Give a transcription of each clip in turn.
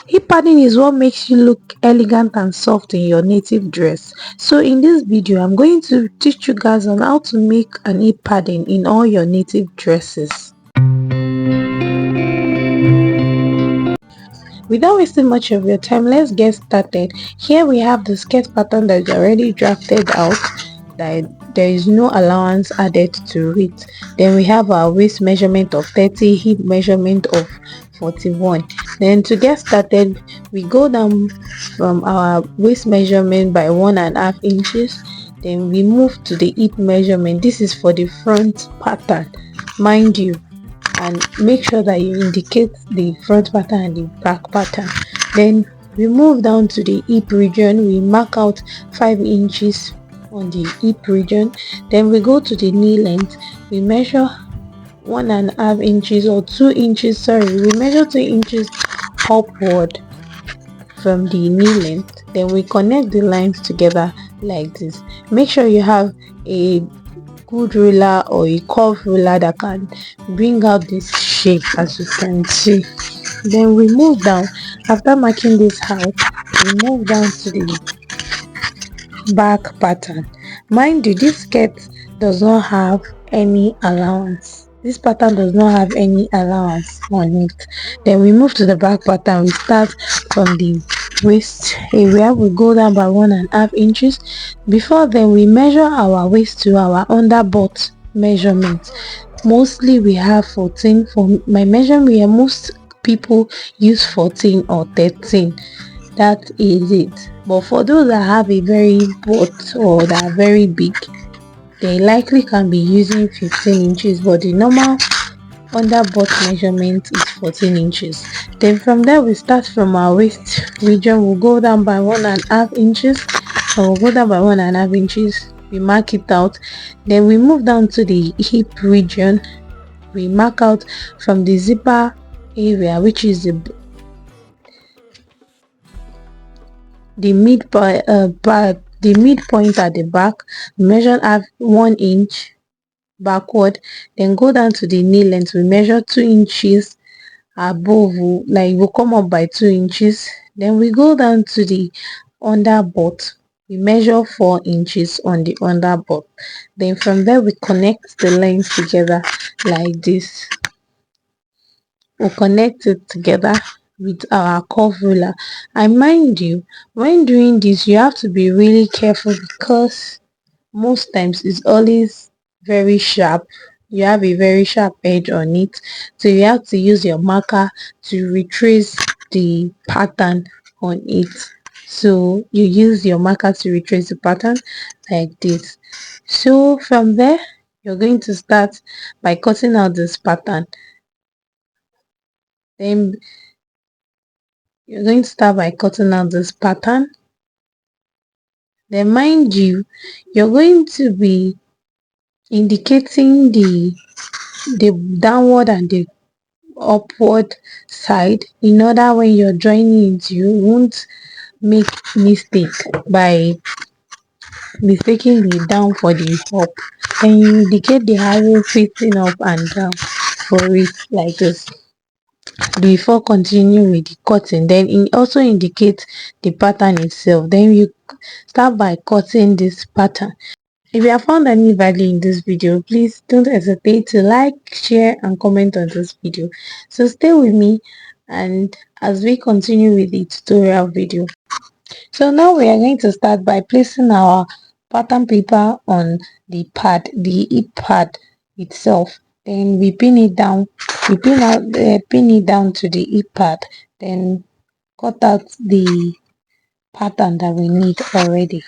Hip padding is what makes you look elegant and soft in your native dress. So in this video, I'm going to teach you guys on how to make an hip padding in all your native dresses. Without wasting much of your time, let's get started. Here we have the skirt pattern that is already drafted out, that there is no allowance added to it. Then we have our waist measurement of 30, hip measurement of 41. Then to get started, we go down from our waist measurement by 1.5 inches. Then we move to the hip measurement. This is for the front pattern, mind you, and make sure that you indicate the front pattern and the back pattern. Then we move down to the hip region. We mark out 5 inches on the hip region. Then we go to the knee length. We measure 1.5 inches or 2 inches, we measure 2 inches upward from the knee length. Then we connect the lines together like this. Make sure you have a good ruler or a curved ruler that can bring out this shape, as you can see. Then we move down. After marking this out, we move down to the back pattern. Mind you, this skirt does not have any allowance. This pattern does not have any allowance on it. Then we move to the back pattern. We start from the waist area. We go down by 1.5 inches. Before then, we measure our waist to our underbutt measurement. Mostly we have 14. For my measurement, most people use 14 or 13. That is it. But for those that have a very butt or that are very big, they likely can be using 15 inches, but the normal under butt measurement is 14 inches. Then from there, we start from our waist region. We'll go down by 1.5 inches, or we'll go down by 1.5 inches. We mark it out. Then we move down to the hip region. We mark out from the zipper area, which is the midpoint at the back. Measure at 1 inch backward. Then go down to the knee length. We measure 2 inches above, like we'll come up by 2 inches. Then we go down to the under butt. We measure 4 inches on the under butt. Then from there, we connect the lines together like this. We'll connect it together with our curve ruler. And mind you, when doing this, you have to be really careful, because most times it's always very sharp. You have a very sharp edge on it, so you have to use your marker to retrace the pattern on it. So you use your marker to retrace the pattern like this. So from there, you're going to start by cutting out this pattern. Then you're going to start by cutting out this pattern. Then mind you, you're going to be indicating the downward and the upward side, in order when you're joining it, you won't make mistake by mistaking the down for the up. Then you indicate the arrow facing up and down for it like this before continuing with the cutting. Then it also indicates the pattern itself. Then you start by cutting this pattern. If you have found any value in this video, please don't hesitate to like, share and comment on this video. So stay with me and as we continue with the tutorial video. So now we are going to start by placing our pattern paper on the pad, the hip pad itself. Then we pin it down. We pin it down to the hip pad. Then cut out the pattern that we need already.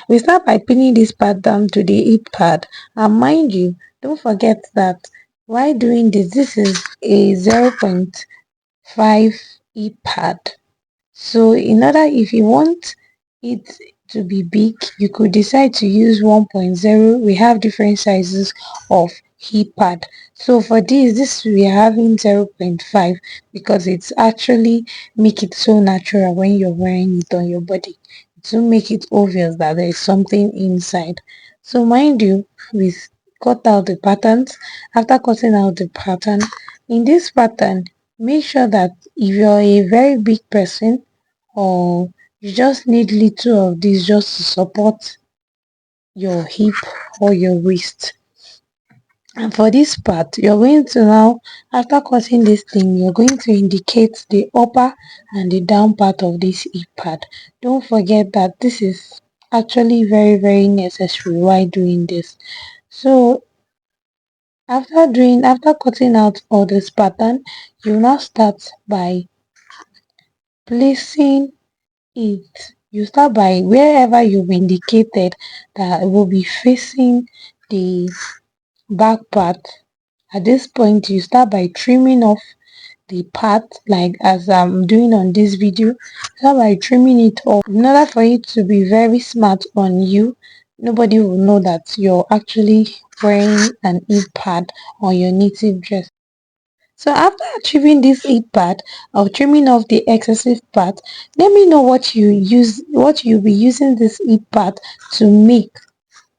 We start by pinning this pad down to the hip pad, and mind you, don't forget that while doing this, this is a 0.5 hip pad. So in order, if you want it to be big, you could decide to use 1.0. We have different sizes of hip pad. So for this we are having 0.5, because it's actually make it so natural when you're wearing it on your body, to make it obvious that there is something inside. So mind you, we cut out the patterns. After cutting out the pattern, in this pattern make sure that if you're a very big person or you just need little of this just to support your hip or your waist. And for this part, you're going to now, after cutting this thing, you're going to indicate the upper and the down part of this hip pad. Don't forget that this is actually very, very necessary while doing this. So after cutting out all this pattern, you now start by placing it. You start by wherever you've indicated that it will be facing the back part. At this point, you start by trimming off the part, like as I'm doing on this video. Start by trimming it off in order for it to be very smart on you. Nobody will know that you're actually wearing an hip pad on your native dress. So after achieving this hip pad of trimming off the excessive part, let me know what you'll be using this hip pad to make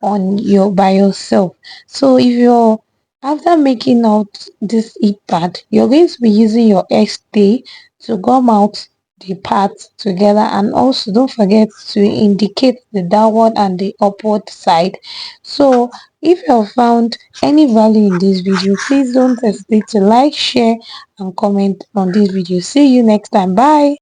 on your by yourself. So if you're after making out this hip pad, you're going to be using your stay to gum out the parts together, and also don't forget to indicate the downward and the upward side. So if you have found any value in this video, please don't hesitate to like, share and comment on this video. See you next time. Bye.